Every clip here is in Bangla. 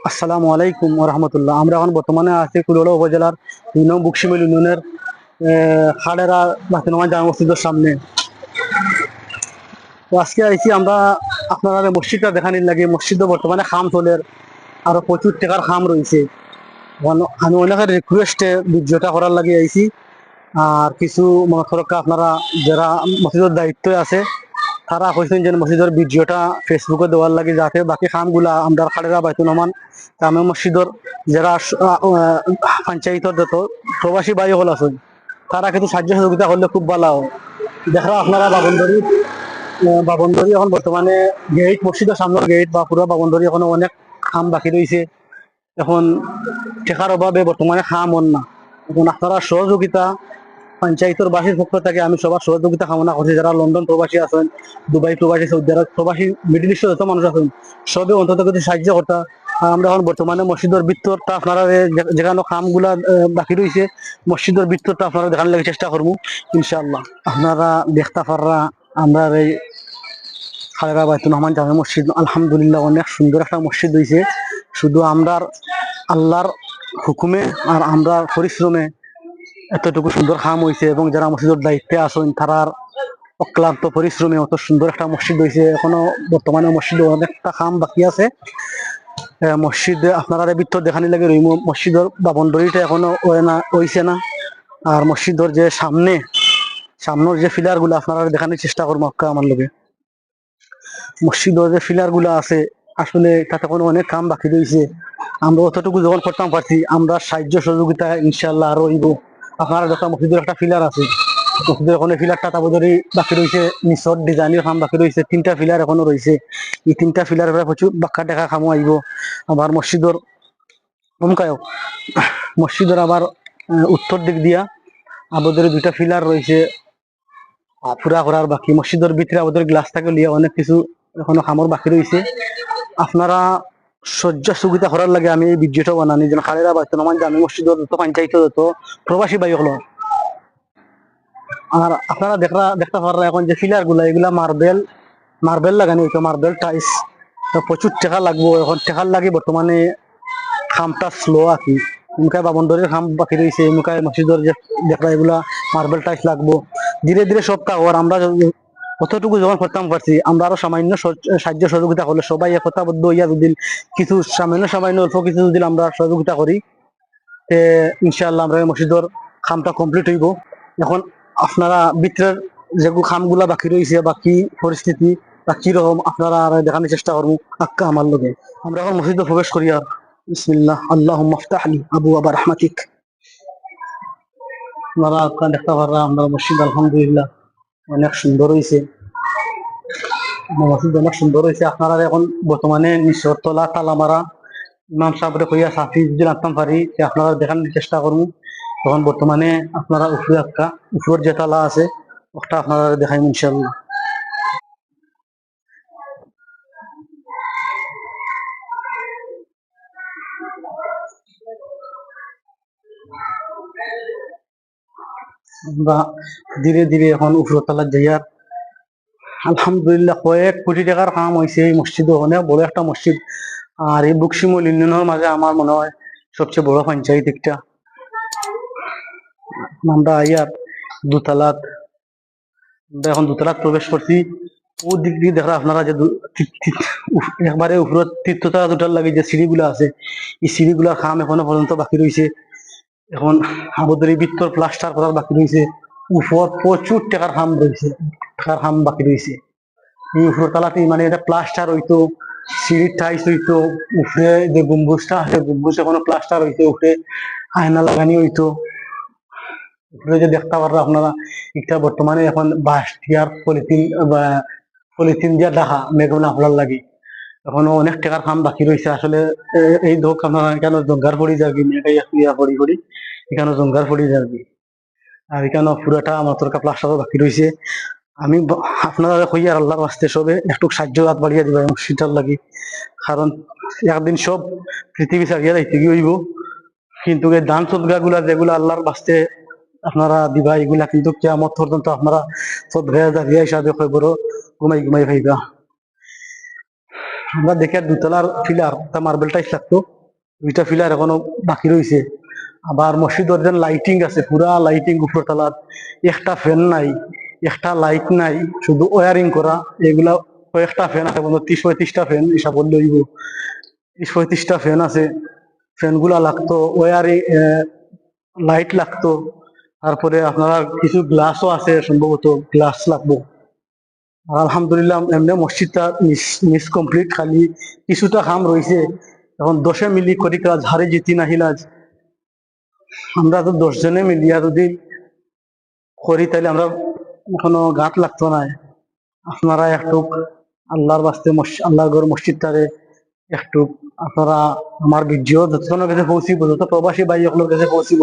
আসসালামু আলাইকুম রহমতুল্লাহ। আমরা এখন বর্তমানে আছি কুলোড়া উপজেলার ২ নং বকশিমল ইউনিয়নের খাড়েরা বাতিনমান জামা মসজিদের সামনে। তো আজকে আইছি আমরা আপনারা মসজিদটা দেখানির লাগে। মসজিদে বর্তমানে খাম চলের, আরো প্রচুর টাকার খাম রয়েছে। আমি অনেকের রিকোয়েস্টে ভিডিওটা করার লাগে আইছি। আর কিছু মনে করকা আপনারা যারা মসজিদের দায়িত্বে আছে তারা কইছেন যে মসজিদের ভিডিওটা ফেসবুকে দেওয়ার লাগে, যাতে বাকি খামগুলা আমরা খাড়েরা বাইতুল রহমান জামে মসজিদের যারা পঞ্চায়েতের যত প্রবাসী ভাই হল আছেন তারা কিন্তু সাহায্য সহযোগিতা করলে খুব ভালো হয়। দেখা আপনারা বাবনদরি এখন বর্তমানে গেট, মসজিদের সামনের গেট বা পুরো বাবনদরি এখনো অনেক খাম বাকি রয়েছে। এখন টেকার অভাবে বর্তমানে খাম হন না। এখন আপনারা সহযোগিতা পঞ্চায়েতের বাসীর পক্ষ থেকে আমি সবার সহযোগিতা কামনা করছি। যারা লন্ডন প্রবাসী আছেন, দুবাই প্রবাসী, সৌদি আরব প্রবাসী, মিডিল ইস্টের যত মানুষ আছেন সবে অন্তত কিছু সাহায্য করতা। আর আমরা এখন বর্তমানে মসজিদের ভিতরটা আপনারা যেখানে খামগুলা বাকি রয়েছে মসজিদের ভিতরটা আপনারা দেখানোর লাগে চেষ্টা করবো ইনশাআল্লাহ। আপনারা দেখতে পাররা আমরা এই খালেরা বাইতুল রহমান জামে মসজিদ আলহামদুলিল্লাহ অনেক সুন্দর একটা মসজিদ হয়েছে। শুধু আমরা আল্লাহর হুকুমে আর আমরা পরিশ্রমে এতটুকু সুন্দর খাম হয়েছে, এবং যারা মসজিদের দায়িত্বে আসেন তারার অক্লান্ত পরিশ্রমে অত সুন্দর একটা মসজিদ হয়েছে। এখনো বর্তমানে মসজিদে অনেকটা খাম বাকি আছে। মসজিদ আপনারা ভিতর দেখানি লাগে রইম। মসজিদের বাবনডরিটা এখনো হইছে না। আর মসজিদের যে সামনের যে ফিলার গুলো আপনারা দেখানোর চেষ্টা করবো আমার লোকে। মসজিদের যে ফিলার গুলো আছে আসলে তাতে কোনো অনেক কাম বাকি রয়েছে। আমরা অতটুকু যখন করতাম পারছি আমরা সাহায্য সহযোগিতা ইনশাল্লাহ আরো হইব। আপনারা যখন মসজিদের একটা ফিলার আছে, মসজিদের ওখানে ফিলারটা তাবধরি বাকি রয়েছে, নিচর ডিজাইনের কাম বাকি রয়েছে, 3টা ফিলার এখনো রয়েছে। এই 3টা ফিলার প্রচুর বাক্কা টাকা খামো আইব। আবার মসজিদের অমকায় মসজিদের আবার উত্তর দিক দিয়া আবদের 2টা ফিলার রয়েছে পুরা করার বাকি। মসজিদের ভিতরে আবদের গ্লাস থাকে লিয়া অনেক কিছু এখনো খামর বাকি রয়েছে। আপনারা সজ্জা সুবিধা করার লাগে আমি এই ভিডিওটা বানানি, যেন খালেরা বাইতুল রহমান জামে মসজিদের যত পঞ্চায়েত যত প্রবাসী ভাই হলো। আর আপনারা দেখতে পাররা এখন যে ফিলার গুলা এগুলা মার্বেল লাগানি হইতো, মার্বেল টাইস। প্রচুর টাকা লাগবো। এখন টাকার লাগে বর্তমানে খামটা স্লো আছি। এমকায় বাবনদরের খাম বাকি রয়েছে, এমকায় মসজিদের যে দেখা এগুলা মার্বেল টাইস লাগবো। ধীরে ধীরে সব কাগর আমরা কতটুকু যখন করতাম পারছি আমরা আরো সামান্য সাহায্য সহযোগিতা করলে সবাই একতাবদ্ধ হইয়া যদি কিছু সামান্য অল্প কিছু যদি আমরা সহযোগিতা করি ইনশাআল্লাহ আমরা মসজিদের খামটা কমপ্লিট হইব। এখন আপনারা ভিতরের যেগুলো খামগুলা বাকি রয়েছে বাকি পরিস্থিতি বা কিরকম আপনারা দেখানোর চেষ্টা করবো আক্কা আমার লোকে। আমরা এখন মসজিদে প্রবেশ করি। আর বিসমিল্লাহ আল্লাহুম্মা ইফতাহলি আবওয়াবা রাহমাতিক। আপনারা আক্কা দেখতে পাররা আমরা মসজিদ আলহামদুলিল্লাহ অনেক সুন্দর হয়েছে। মসজিদ অনেক সুন্দর হয়েছে। আপনারা এখন বর্তমানে নিচর তলা তালা মারা ইমাম সাহেবরে কইয়া সাফি যদি আনতাম পারি আপনারা দেখানোর চেষ্টা করবো। তখন বর্তমানে আপনারা উপরে একটা উপরের যে তালা আছে ওটা আপনারা দেখাই ইনশাল্লাহ। আমরা ধীরে ধীরে এখন উপর তলা যাইয়ার আলহামদুলিল্লাহ কয়েক কোটি টাকার কাম হয়েছে এই মসজিদ। অনেক বড় একটা মসজিদ। আর এই বকশিমল ইউনিয়নের মাঝে আমার মনে হয় সবচেয়ে বড় পঞ্চায়েত একটা। আমরা ইয়ার দুতলাত এখন দুতলাত প্রবেশ করছি। ও দিক দিয়ে দেখা আপনারা যে একবারে উপরে 3তলা 2টার লাগে যে সিঁড়িগুলো আছে এই সিঁড়িগুলার কাম এখনো পর্যন্ত বাকি রয়েছে। এখন আমাদের এই ভিতর প্লাস্টার করার বাকি রয়েছে। উপর প্রচুর টাকার কাম রয়েছে, টাকার কাম বাকি রয়েছে। এই উপর তলাতে মানে এটা প্লাস্টার হইতো, সিঁড়ির টাইস হইতো, উপরে যে গম্বুজটা আছে গম্বুজ এখনো প্লাস্টার হইতো, উপরে আয়না লাগানি হইতো। উপরে যে দেখতে পাররা আপনারা এটা বর্তমানে এখন বাঁশ দিয়ার পলিথিন দিয়া ঢাকা মেঘনা ফলার লাগে। এখনো অনেক টাকার কাম বাকি রয়েছে। আসলে এই ধোক আপনারা কেন জঙ্গার পড়ি যাবি মেয়েটাই পড়ি পড়ি এখানে জঙ্গার পড়ি যাবি। আর এখানে পুরাটা আমার তোর প্লাস্টারও বাকি রয়েছে। আমি আপনারা কই আর আল্লাহর বাস্তে সবে একটু সাহায্য হাত বাড়িয়ে দিবা মসজিদটার লাগি। কারণ একদিন সব পৃথিবী ছাড়িয়ে যাইতে গিয়ে হইব, কিন্তু এই দান সদগা গুলা যেগুলো আল্লাহর বাস্তে আপনারা দিবা এগুলা কিন্তু কিয়ামত পর্যন্ত আপনারা সদগা জারিয়া হিসাবে কই বড় ঘুমাই ঘুমাই ভাইবা। আমরা দেখি আর দুতলার ফিলার তা মার্বেল টাইস লাগতো, দুইটা ফিলার এখনো বাকি রয়েছে। আবার মসজিদের যে লাইটিং আছে পুরা লাইটিং উপর তলাত, একটা ফ্যান নাই, একটা লাইট নাই, শুধু ওয়ারিং করা। এগুলা কয়েকটা ফ্যান আছে, 30-35টা ফ্যান হিসাব করলে হইব, 30-35টা ফ্যান আছে। ফ্যান গুলা লাগতো, ওয়ারিং লাইট লাগতো। তারপরে আপনারা কিছু গ্লাসও আছে, সম্ভবত গ্লাস লাগবো। আর আলহামদুলিল্লাহ এমনি মসজিদটা মিস কমপ্লিট, খালি কিছুটা কাম রয়েছে। এখন 10 মিলি করি কাজ, হারে জিতি নাহিলাজ। আমরা তো 10 জনে মিলিয়া যদি করি তাইলে আমরা কোনো গাত লাগতো না। আপনারা একটু আল্লাহর বাস্তে আল্লাহর ঘর মসজিদটারে একটু আপনারা আমার ভিডিও যতজনের কাছে পৌঁছিব, যত প্রবাসী ভাই সকলের কাছে পৌঁছিব,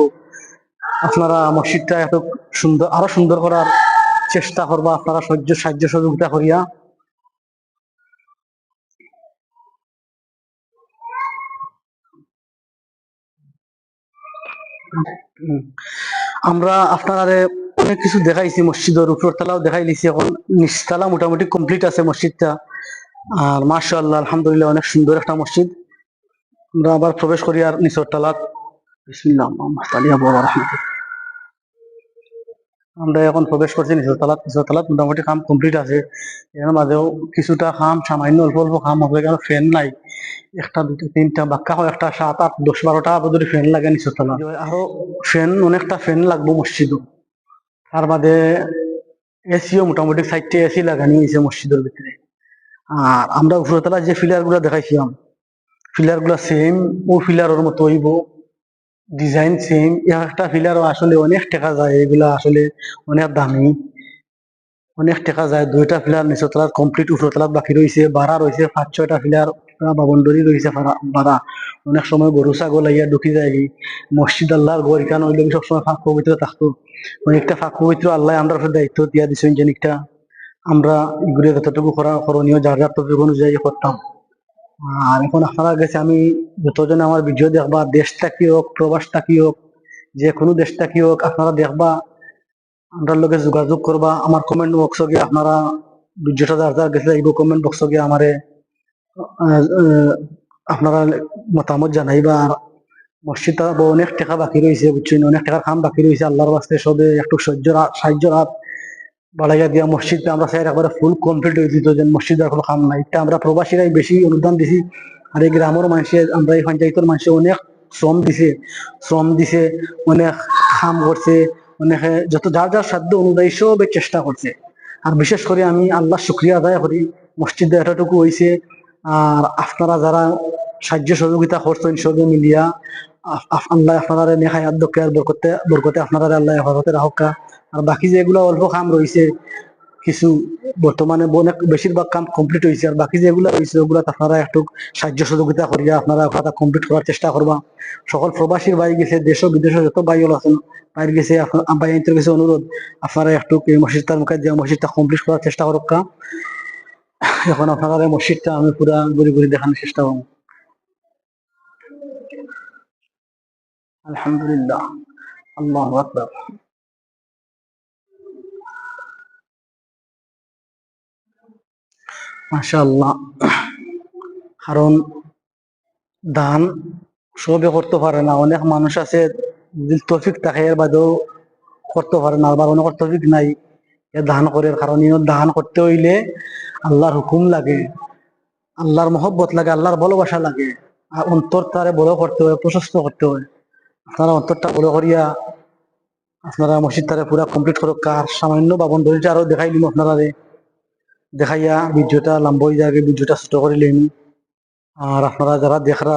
আপনারা মসজিদটা এত সুন্দর, আরো সুন্দর করার চেষ্টা করবা। আপনারা সাহায্য সহযোগিতা করিয়া। আমরা আপনারা অনেক কিছু দেখাইছি, মসজিদের উপর তলাও দেখাই লিছি, এখন নিচতলা মোটামুটি কমপ্লিট আছে মসজিদটা। আর মাশাআল্লাহ আলহামদুলিল্লাহ অনেক সুন্দর একটা মসজিদ। আমরা আবার প্রবেশ করি আর নিচের তলাত। বিসমিল্লাহ আমরা এখন প্রবেশ করছি নিচের তলাত। নিচের তলাত মোটামুটি কাম কমপ্লিট আছে, এর মাঝেও কিছুটা কাম সামান্য অল্প অল্প কাম হবে, কারণ ফ্যান নাই। একটা দুটো তিনটা বাক্কা হয়, একটা 7-8-10-12টা যদি ফ্যান লাগে নিচের তলা, আরো ফ্যান অনেকটা ফ্যান লাগবো মসজিদও। তার বাদে এসিও মোটামুটি 4টে এসি লাগানি হয়েছে মসজিদের ভিতরে। আর আমরা উপরতলা যে ফিলার গুলা দেখাইছিলাম, ফিলার গুলা সেম ও ফিলারের মতো হইব, ডিজাইন সেম। একটা ফিলারও আসলে অনেক টাকা যায়, এগুলা আসলে অনেক দামি, অনেক টাকা যায়। 2টা ফিলার নিচের তলার কমপ্লিট, উপরের তলার বাকি রয়েছে। ভাড়া রয়েছে 5-6টা ফিলার বাবন্ডরি রয়েছে ভাড়া। অনেক সময় গরু ছাগল আইয়া ঢুকি যায়। মসজিদ আল্লাহর ঘর, এখানে হইলে সবসময় ফাঁক পবিত্র থাকতো। অনেকটা ফাঁক পবিত্র আল্লাহ আমরা দায়িত্ব দিয়া দিচ্ছেন, যেনিকটা আমরা ঘুরে যতটুকু করা করণীয় যার যার ততটুকু অনুযায়ী করতাম। আর এখন আপনারা গেছে, আমি যতজন আমার ভিডিও দেখবা, দেশটা কি হোক প্রবাসটা কি হোক, যে কোনো দেশটা কি হোক, আপনারা দেখবা, আমরা লগে যোগাযোগ করবা। আমার কমেন্ট বক্স গিয়ে আপনারা ভিডিওটা যার যার গেছে এই কমেন্ট বক্স গিয়ে আমারে আপনারা মতামত জানাইবা। আর মসজিদটা অনেক টাকা বাকি রয়েছে, বুঝছেন, অনেক টাকার কাম বাকি রয়েছে। আল্লাহর বাস্তে সবে একটু সাহায্য হাত বাড়াইয়া দিয়া মসজিদটা আমরা চাই একবারে ফুল কমপ্লিট হয়ে দিত, যে মসজিদের কোনো কাম নাই। এটা আমরা প্রবাসীরাই বেশি অনুদান দিছি। আর এই গ্রামের মানুষের, আমরা এই পঞ্চায়েতের মানুষের অনেক শ্রম দিছে, অনেক কাম করছে, অনেকে যত যার যার সাধ্য অনুযায়ী সবে চেষ্টা করছে। আর বিশেষ করে আমি আল্লাহ শুক্রিয়া আদায় করি, মসজিদে এতটুকু হয়েছে। আর আপনারা যারা সাহায্য সহযোগিতা করছেন সবে মিলিয়া, আল্লাহ আপনারা নেহায়াত দক্ষে আর বরকতে আপনারা আল্লাহ হেফাজতে রাখা। আর বাকি যেগুলো অল্প কাম রয়েছে, কিছু বর্তমানে অনেক বেশিরভাগ কাম কমপ্লিট হয়েছে, আর বাকি যেগুলো রয়েছে ওগুলো আপনারা একটু সাহায্য সহযোগিতা করিয়া আপনারা ওটা কমপ্লিট করার চেষ্টা করবা। সকল প্রবাসীর ভাই গেছে, দেশ ও বিদেশে যত ভাই আছেন বাইরে গেছে, ভাইয়ের কাছে অনুরোধ, আপনারা একটু এই মসজিদটার মুখে দিয়ে মসজিদটা কমপ্লিট করার চেষ্টা করুক। এখন আপনারা এই মসজিদটা আমি পুরা ঘুরে ঘুরে দেখানোর চেষ্টা করবো। আলহামদুলিল্লাহ, আল্লাহু আকবার। মাশাআল্লাহ। কারণ দান সবে করতে পারে না, অনেক মানুষ আছে তৌফিক থাকে এর বাদেও করতে পারে না, আবার অনেক তৌফিক নাই এ দান করে। কারণ দান করতে হইলে আল্লাহর হুকুম লাগে, আল্লাহর মহব্বত লাগে, আল্লাহর ভালোবাসা লাগে। আর অন্তর তারে বড় করতে হয়, প্রশস্ত করতে হয়। আপনারা অন্তরটা বড় করিয়া আপনারা মসজিদ তারে পুরা কমপ্লিট করো। কার সামান্য বাবন ধরিটা আরো দেখাই দিম আপনারা, দেখাইয়া ভিডিওটা লম্বা হয়ে যাবে, ভিডিওটা ছোট করে লিম। আর আপনারা যারা দেখরা,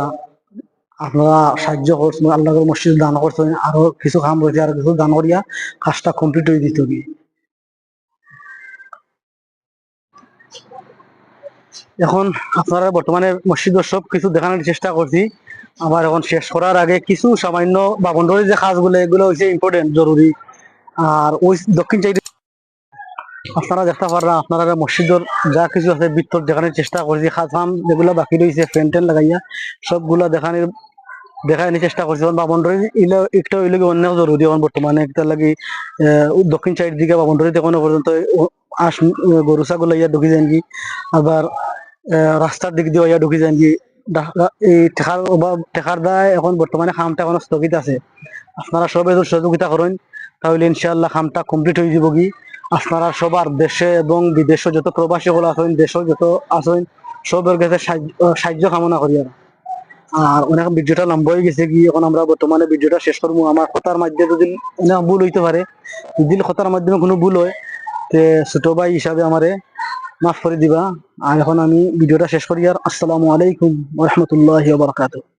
আপনারা সাহায্য করছেন, আল্লাহ মসজিদ দান করছেন, আরো কিছু কাম রয়েছে, আরো কিছু দান করিয়া কাজটা কমপ্লিট হয়ে দিত কি। এখন আপনারা বর্তমানে মসজিদের সব কিছু দেখানোর চেষ্টা করছি। আবার এখন শেষ করার আগে কিছু সামান্য বাবন্ডরের যে কাজগুলো, এগুলো হচ্ছে ইম্পর্টেন্ট, জরুরি। আর ওই দক্ষিণ সাইডে আপনারা দেখতে পাররা, আপনারা মসজিদের যা কিছু আছে ভিতর দেখানোর চেষ্টা করছি। খাম যেগুলো বাকি রয়েছে ফ্যান ট্যান লাগাইয়া সবগুলা দেখানোর চেষ্টা করছি। বাবন্ডরি একটা হইলে অনেক জরুরি এখন বর্তমানে, একটা লাগে দক্ষিণ সাইড দিকে বাবন্ডরি দেখানো পর্যন্ত গরু ছাগল ইয়া ঢুকি যান কি। আবার রাস্তার দিক দিয়ে ইয়া ঢুকি যান কি এই টেকার অভাব টেকার দায় এখন বর্তমানে কামটা এখন স্থগিত আছে। আপনারা সবাই যদি সহযোগিতা করেন তাহলে ইনশাআল্লাহ কামটা কমপ্লিট হয়ে যাব কি। আপনারা সবার দেশে এবং বিদেশে যত প্রবাসী গুলো আছেন, দেশে যত আছেন, সবের কাছে সাহায্য কামনা করি। আর অনেক ভিডিওটা লম্বা হয়ে গেছে কি, এখন আমরা বর্তমানে ভিডিওটা শেষ করবো। আমার কথার মাধ্যমে যদি অনেক ভুল হইতে পারে, যদি কথার মাধ্যমে কোনো ভুল হয় তে ছোট ভাই হিসাবে আমারে মাফ করে দিবা। আর এখন আমি ভিডিওটা শেষ করি। আর আসসালামু আলাইকুম ওয়া রাহমাতুল্লাহি ওয়া বারাকাতুহু।